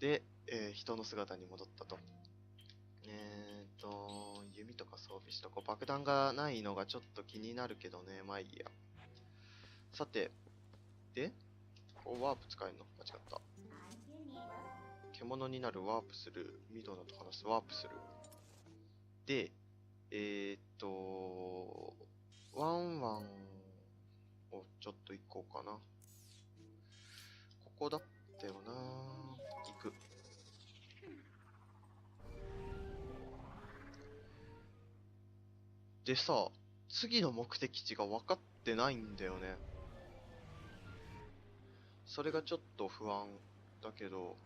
で、人の姿に戻ったと。弓とか装備しとこう。爆弾がないのがちょっと気になるけどね。まあいいや。さて、で、こうワープ使えるの間違った。獣になる、ワープする、ミドナと話す、ワープする。で、ワンワンをちょっと行こうかな。ここだったよな。行く。でさ、次の目的地が分かってないんだよね。それがちょっと不安だけど、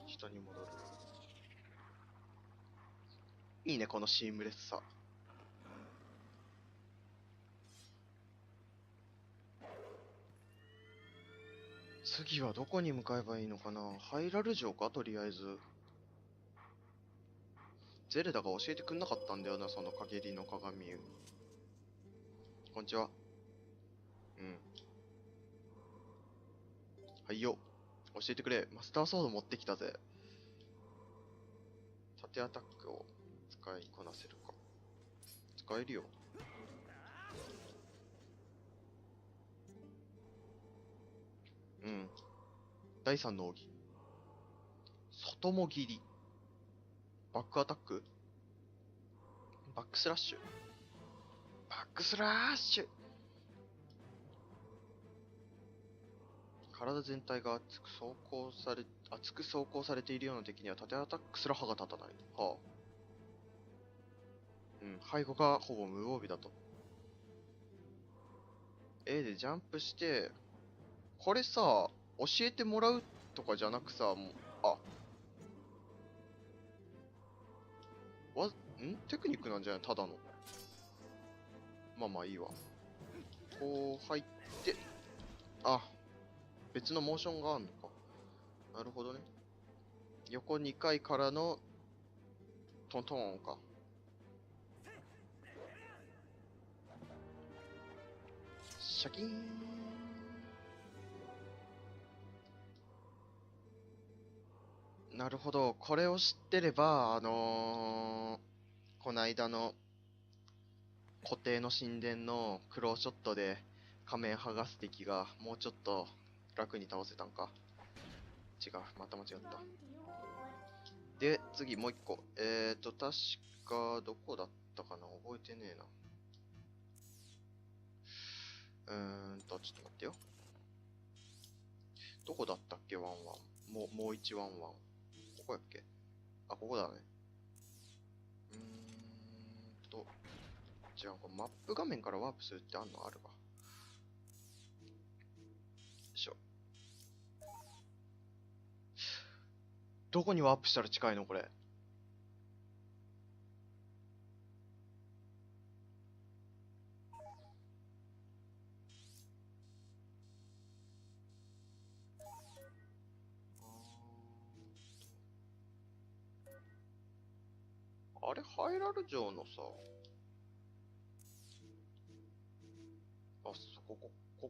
下に戻る。いいね、このシームレスさ。次はどこに向かえばいいのかな。ハイラル城か、とりあえず。ゼルダが教えてくんなかったんだよな、その陰りの鏡。こんにちは。うん。はいよ。教えてくれ。マスターソード持ってきたぜ。縦アタックを使いこなせるか。使えるよ。うん。第3の奥義。外もぎり。バックアタック。バックスラッシュ。バックスラッシュ。体全体が厚く走行されているような敵には縦アタックすら歯が立たない。はあ。うん、背後がほぼ無防備だと。A でジャンプして、これさ、教えてもらうとかじゃなくさ、もう、テクニックなんじゃないただの。まあまあいいわ。こう入って、別のモーションがあるのか。なるほどね。横2回からのトントンか。シャキーン。なるほど。これを知ってれば、こないだの固定の神殿のクローショットで仮面剥がす敵がもうちょっと楽に倒せたんか。違う、また間違った。で、次もう一個。確か、どこだったかな覚えてねえな。ちょっと待ってよ。どこだったっけワンワン。もう一ワンワン。ここやっけここだね。うーんと、じゃあ、マップ画面からワープするってあるわ。よいしょ。どこにワープしたら近いのこれ。あれ、ハイラル城のさ、こ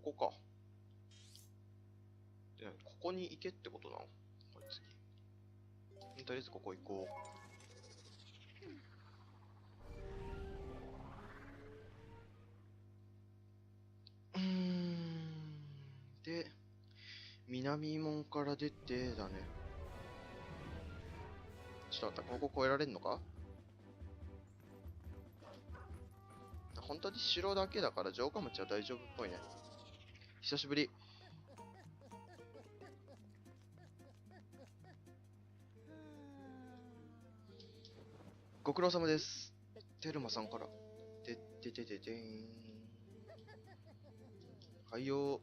こか。で、ここに行けってことなのこれ次。とりあえずここ行こう。で、南門から出てだね。ちょっと待った、ここ越えられんのか本当に城だけだから城下町は大丈夫っぽいね。久しぶり。ご苦労様です。テルマさんから。てっててててーん。はいよ。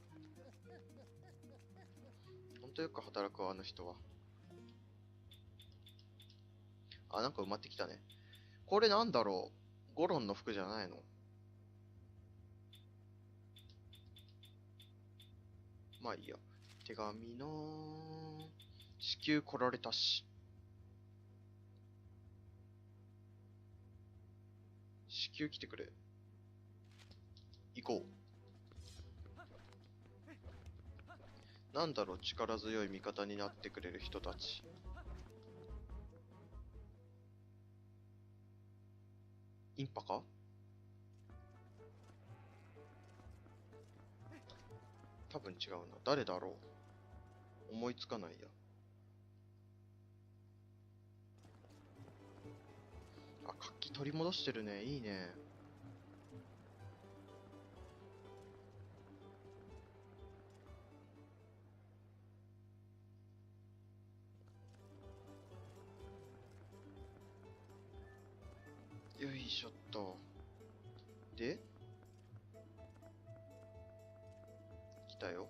ほんとよく働くわ、あの人は。なんか埋まってきたね。これなんだろうゴロンの服じゃないのまあいいや。手紙の至急来られたし。至急来てくれ。行こう。なんだろう、力強い味方になってくれる人たち。インパか？多分違うな。誰だろう。思いつかないや。あ、活気取り戻してるね。いいね。よいしょっと。で、来たよ。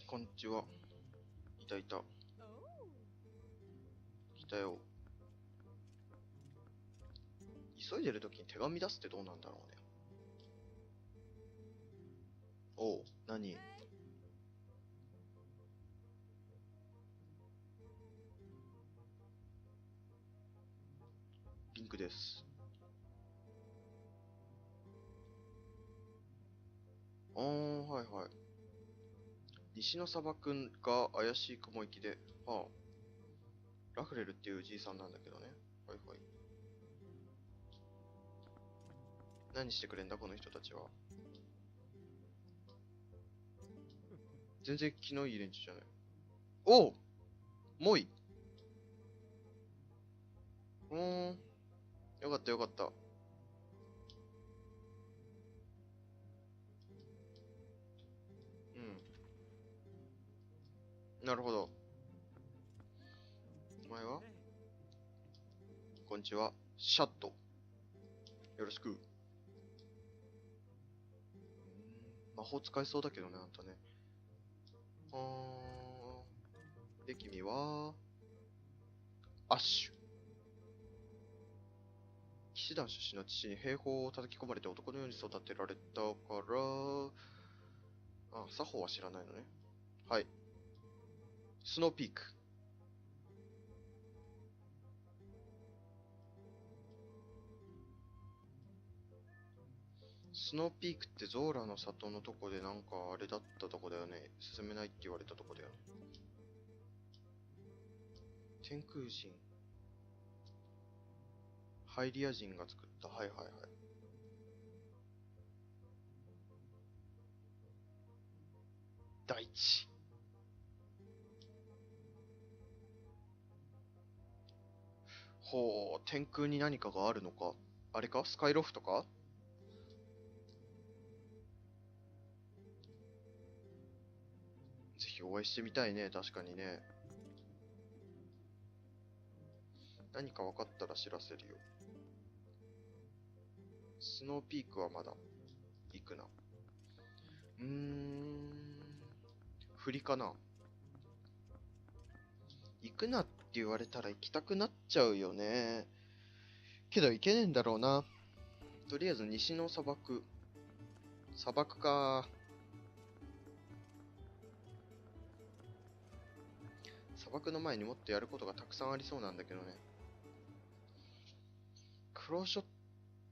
こんにちは。いたいた。来たよ。急いでる時に手紙出すってどうなんだろうね。おう、何？ピンクです。あー、はいはい。西の砂漠が怪しい雲行きで、はあ、ラフレルっていうじいさんなんだけどね。はいはい。何してくれんだ、この人たちは。全然気のいい連中じゃない。おう、もういい。よかったよかった。うん。なるほど。お前は？こんにちは。シャット。よろしく。魔法使えそうだけどね、あんたね。で、君は、アッシュ。騎士団出身の父に兵法を叩き込まれて男のように育てられたから、あ、作法は知らないのね。はい。スノーピーク。スノーピークってゾーラの里のとこでなんかあれだったとこだよね。進めないって言われたとこだよね。天空人。ハイリア人が作った。はいはいはい。大地。ほう、天空に何かがあるのか。あれかスカイロフトか？ぜひお会いしてみたいね、確かにね。何か分かったら知らせるよ。スノーピークはまだ行くな。振りかな。行くなって言われたら行きたくなっちゃうよね。けど行けねえんだろうな。とりあえず西の砂漠。砂漠か。砂漠の前にもっとやることがたくさんありそうなんだけどね。クローショッ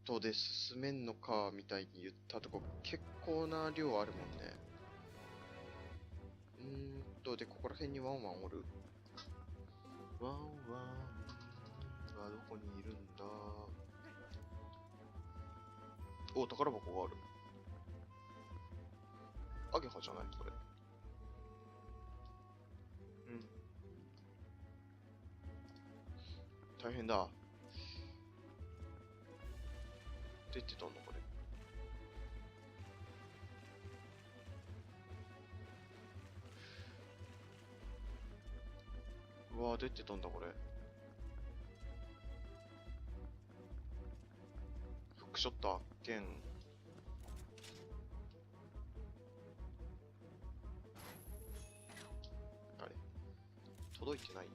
トで進めんのかみたいに言ったとこ結構な量あるもんね。で、ここら辺にワンワンおる？ワンワンはどこにいるんだ？お、宝箱がある。アゲハじゃないこれ。うん。大変だ。出てたんだこれ。うわー、出てたんだこれ。フックショット発見。あれ届いてない？よ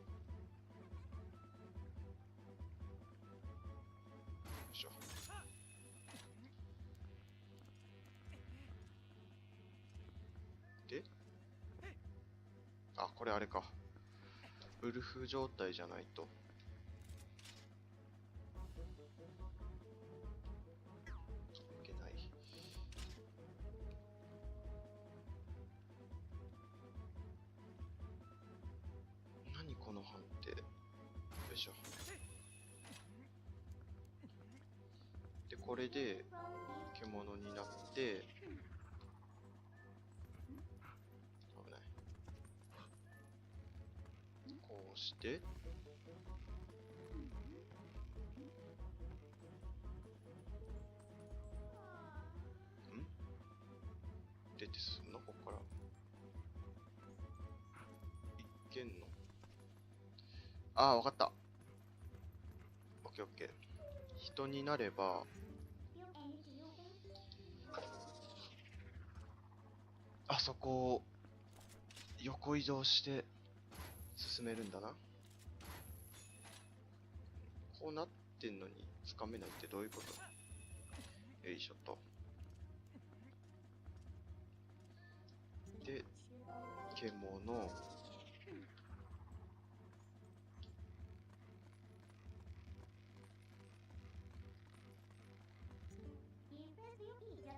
いしょ。で、あ、これあれか。ウルフ状態じゃないと。いけない。何この判定。よいしょ。で、これで獣になって、危ない。こうして、出てすんのここから。いけんの。ああ、わかった。オッケーオッケー。人になれば、あそこを横移動して進めるんだな。こうなってんのに掴めないってどういうこと？よいしょと。で、獣。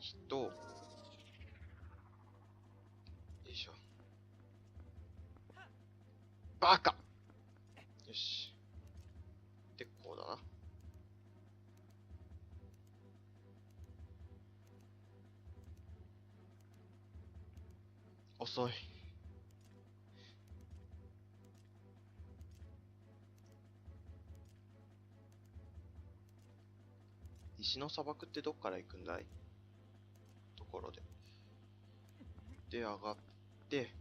人。よいしょ。バカ！よし。で、こうだな。遅い。石の砂漠ってどっから行くんだい？ところで。で、上がって、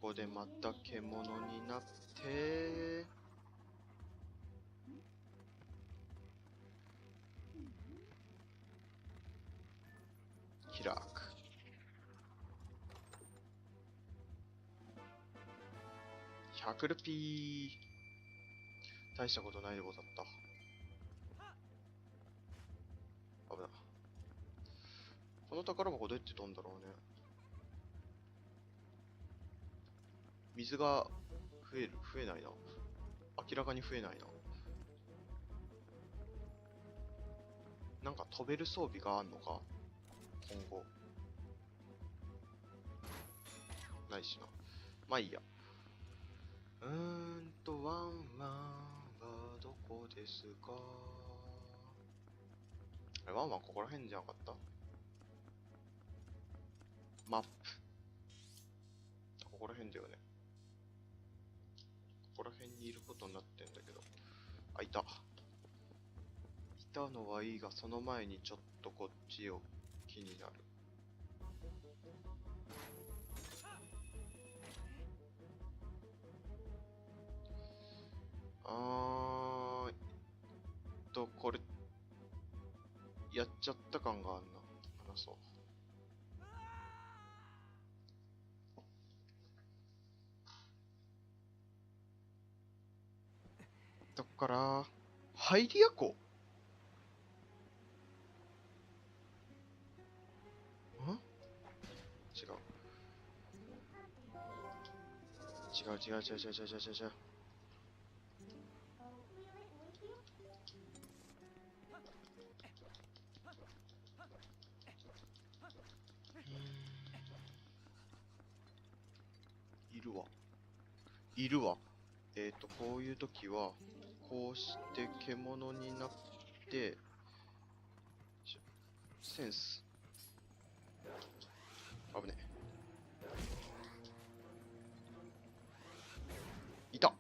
ここでまた獣になって、開く。100ルピー。大したことないでござった。危ない。この宝箱どうやって飛んだろうね。水が増えないな。明らかに増えないな。なんか飛べる装備があんのか今後。ないしな。まあいいや。ワンワンはどこですか？あれ、ワンワンここら辺じゃなかった？マップ。ここら辺だよね。ここら辺にいることになってんだけど。あ、いた。いたのはいいが、その前にちょっとこっちを気になる。これ、やっちゃった感があんな。話そう。だから、ハイリア湖？違う。違う。いるわ。いるわ。こういう時は、こうして獣になって、センス。危ね。いた。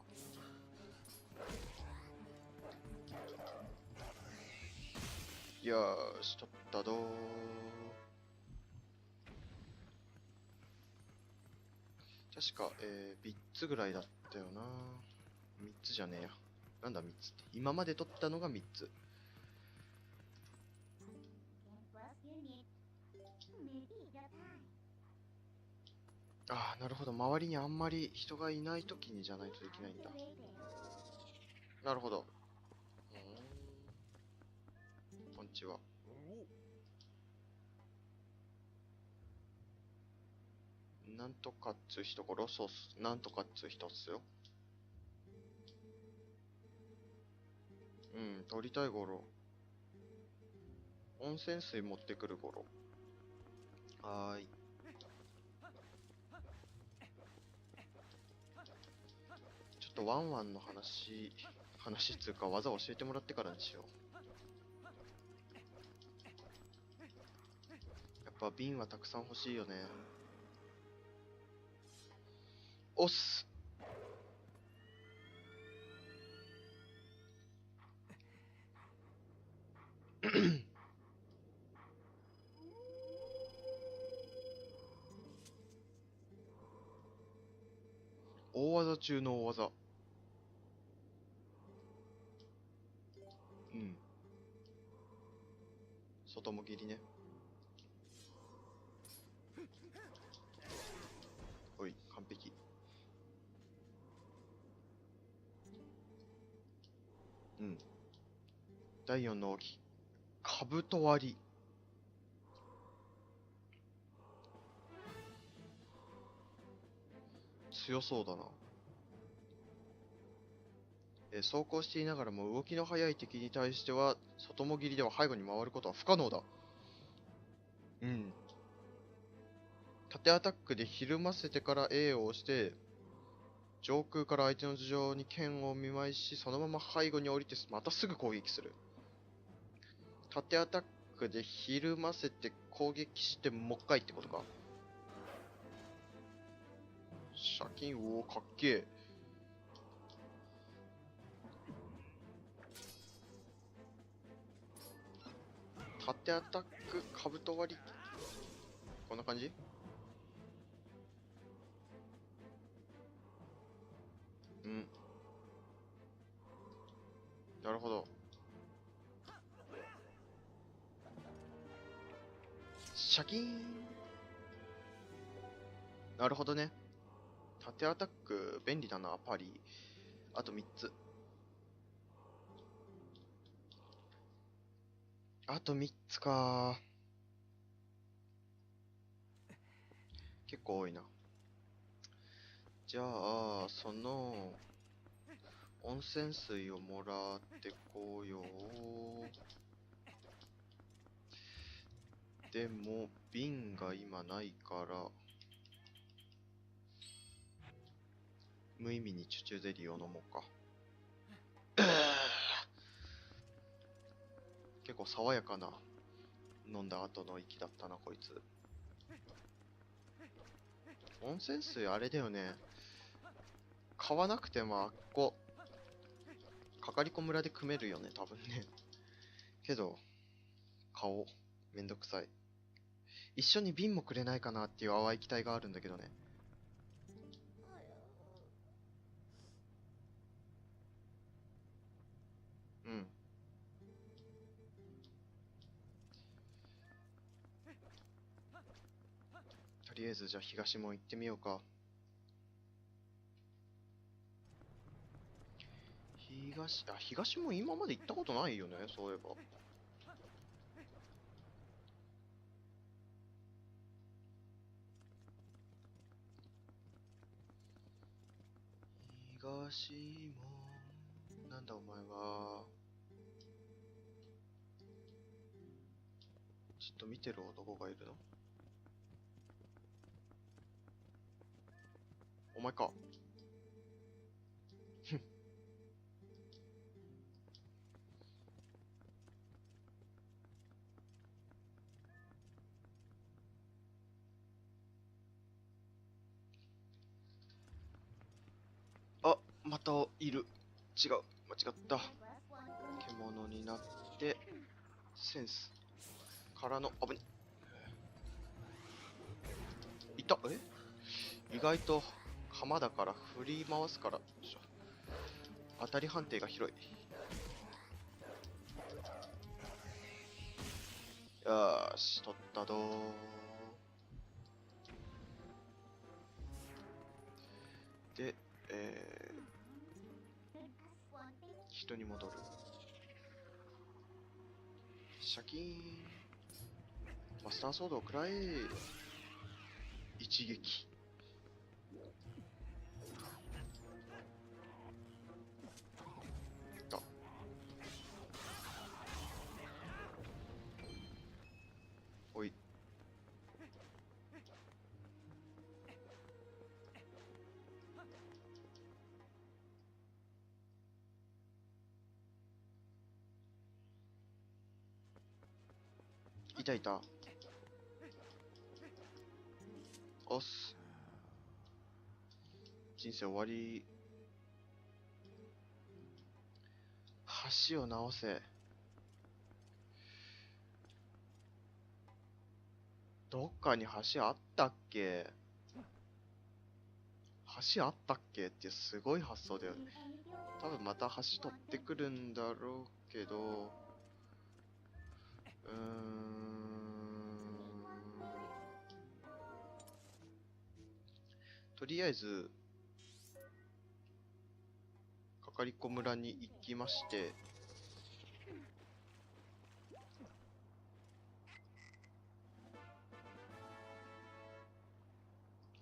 よーし、取ったどー。確か、3つぐらいだったよな。3つじゃねえや。なんだ3つって。今まで取ったのが3つ。ああ、なるほど。周りにあんまり人がいない時にじゃないとできないんだ。なるほど。こんにちは。なんとかっつう人殺そうっす。なんとかっつう人っすよ。うん、取りたい頃。温泉水持ってくる頃。はーい。ちょっとワンワンの話っつうか技教えてもらってからにしよう。やっぱ瓶はたくさん欲しいよね。おっす。大技中の大技。うん。外も切りね。おい、完璧。うん。第4の奥義。兜割り。強そうだな。走行していながらも動きの速い敵に対しては、外も切りでは背後に回ることは不可能だ。うん。縦アタックでひるませてから A を押して、上空から相手の頭上に剣を見舞いし、そのまま背後に降りて、またすぐ攻撃する。縦アタックでひるませて攻撃して、もう一回ってことか。シャキン、おー、かっけえ。縦アタック、兜割り。こんな感じ。うん。なるほど。シャキーン。なるほどね。縦アタック、便利だな、パリ。あと3つ。あと3つか。結構多いな。じゃあ、その、温泉水をもらってこうよ。でも、瓶が今ないから、無意味にチュチュゼリーを飲もうか。結構爽やかな飲んだ後の息だったな、こいつ。温泉水あれだよね。買わなくてもあっこ、かかりこ村で組めるよね、多分ね。けど、買おう。めんどくさい。一緒に瓶もくれないかなっていう淡い期待があるんだけどね。うん。とりあえずじゃあ東門行ってみようか。東門今まで行ったことないよね、そういえば。東門、なんだお前は。ちょっと見てる男がいるの。お前か。あ、またいる。違う。間違った。獣になって、センスからの、危ね。いた。意外と鎌だから振り回すから、当たり判定が広い。よーし、取ったどー。で、人に戻る。シャキーン。マスターソードを食らえ。一撃。だ。いたいた。おっす。人生終わり。橋を直せ。どっかに橋あったっけ？橋あったっけってすごい発想だよね。多分また橋取ってくるんだろうけど、とりあえず、かかりこ村に行きまして、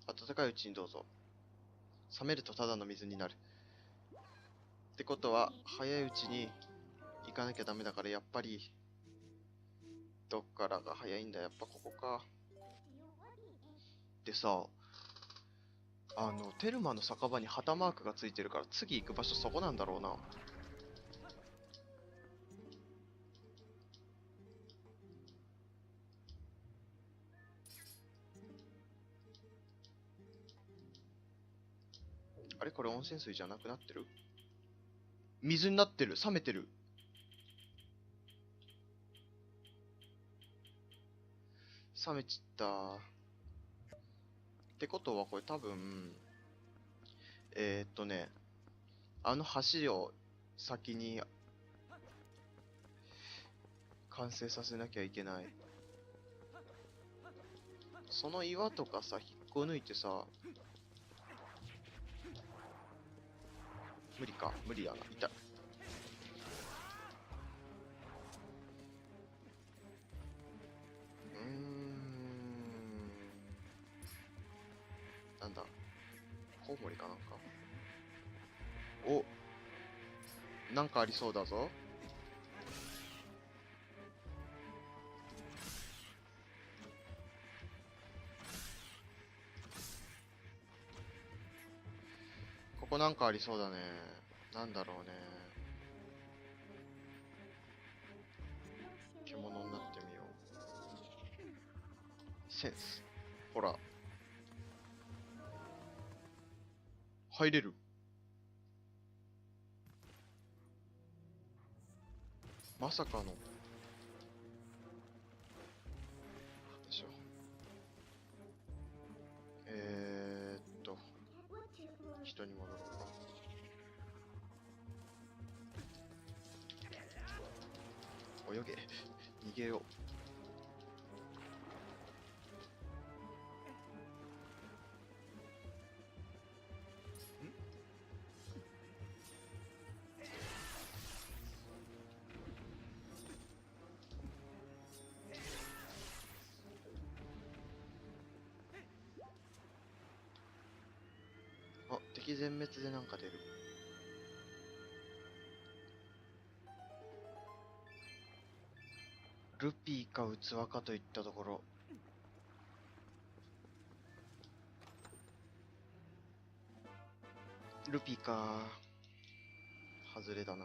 温かいうちにどうぞ。冷めるとただの水になる。ってことは、早いうちに行かなきゃダメだから、やっぱり、どっからが早いんだ。やっぱここか。でさ、テルマの酒場に旗マークがついてるから、次行く場所そこなんだろうな。あれこれ温泉水じゃなくなってる？水になってる。冷めてる。冷めちった。ってことはこれ多分、あの橋を先に完成させなきゃいけない。その岩とかさ、引っこ抜いてさ、無理か、無理やな、痛い。なんだ、コウモリかなんか。お、なんかありそうだぞ。ここなんかありそうだね。なんだろうね。獣になってみよう。センス。ほら。入れる。まさかの。でしょ。人に戻ろうか。泳げ。逃げよう。あ、敵全滅でなんか出る。ルピーか器かといったところ。ルピーか。外れだな。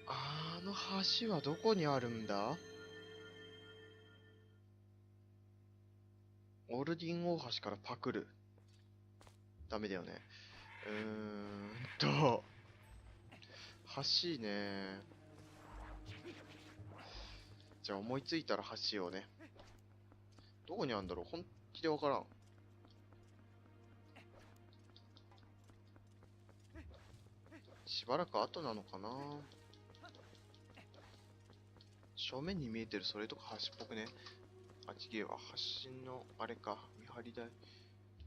あの橋はどこにあるんだ？オルディン大橋からパクる。ダメだよね。橋ね。じゃあ思いついたら橋をね。どこにあるんだろう？本気でわからん。しばらく後なのかな？正面に見えてるそれとか橋っぽくね。あ、ちげえわ。橋の、あれか。見張り台。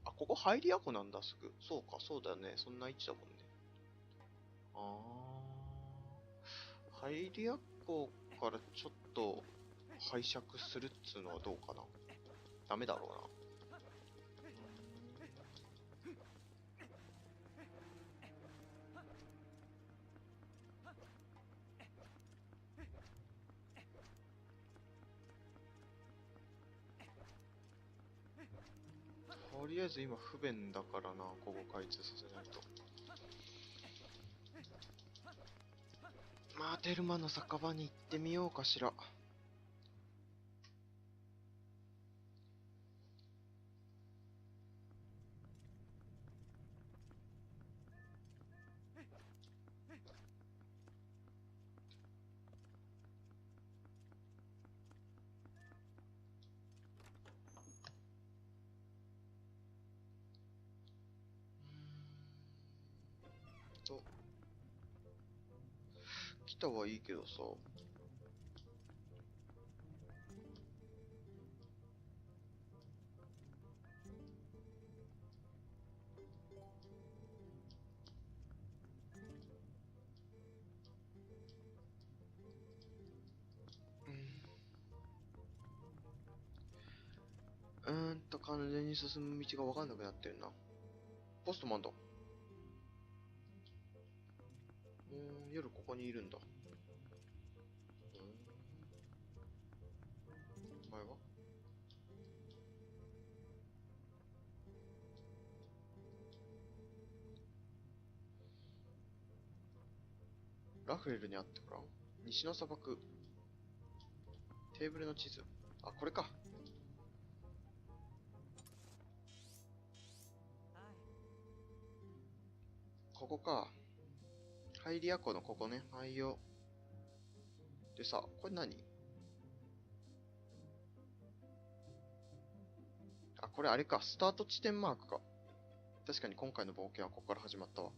あ、ここ入りやこなんだ、すぐ。そうか、そうだね。そんな位置だもんね。入りやこからちょっと拝借するっつうのはどうかな。ダメだろうな。とりりあえず今不便だからな、ここ開通させないと。まあ、テルマの酒場に行ってみようかしら。と、来たはいいけどさ。完全に進む道がわかんなくなってるな。ポストマンだ。夜ここにいるんだ。お前は？ラフレルに会ってから西の砂漠。テーブルの地図。あ、これか。ここか。ハイリア湖のここね。はいよ。でさ、これ何？あ、これあれか。スタート地点マークか。確かに今回の冒険はここから始まったわ。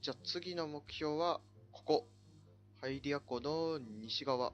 じゃあ次の目標は、ここ。ハイリア湖の西側。